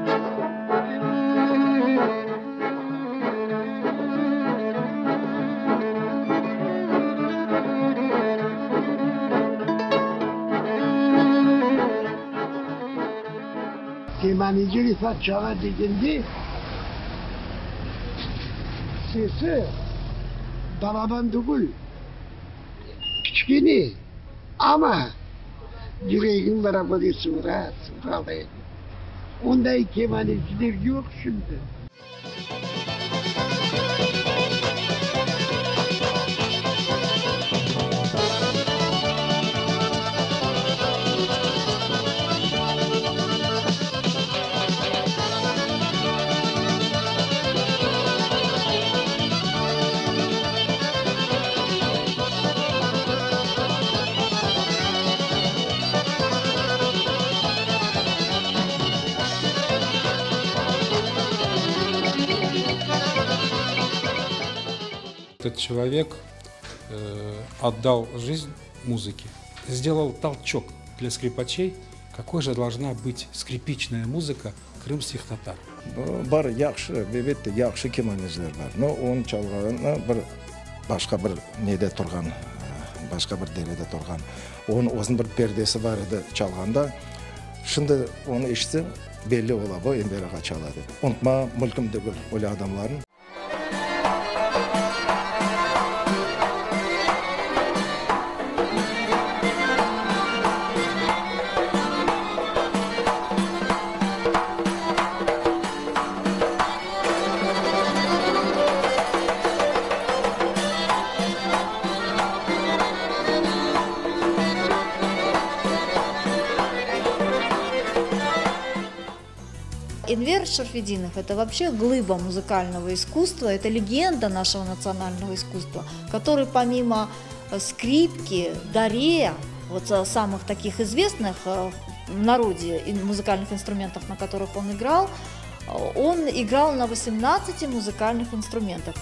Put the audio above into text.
Kemaneci Rifat Çağ'a dediğinde sesi dalaban değil, küçükini ama yüreğin beraber sıvıralıydı. Ondan kemaneciler yok şimdi. Этот человек отдал жизнь музыке, сделал толчок для скрипачей, какой же должна быть скрипичная музыка крымских татар. Бар yaxşı, bebette yaxşı kemaneciler var. No onun çalgağına bir başka bir nede turgan, başka bir derede turgan. Onun özün bir perdesi var idi çalganda. Şimdi onu eşitse belli ola bu embere çaladı. Unutma mülküm de öyle adamların. Энвер Шарфетдинов – это вообще глыба музыкального искусства, это легенда нашего национального искусства, который помимо скрипки, дарея, вот самых таких известных в народе музыкальных инструментов, на которых он играл на 18 музыкальных инструментах.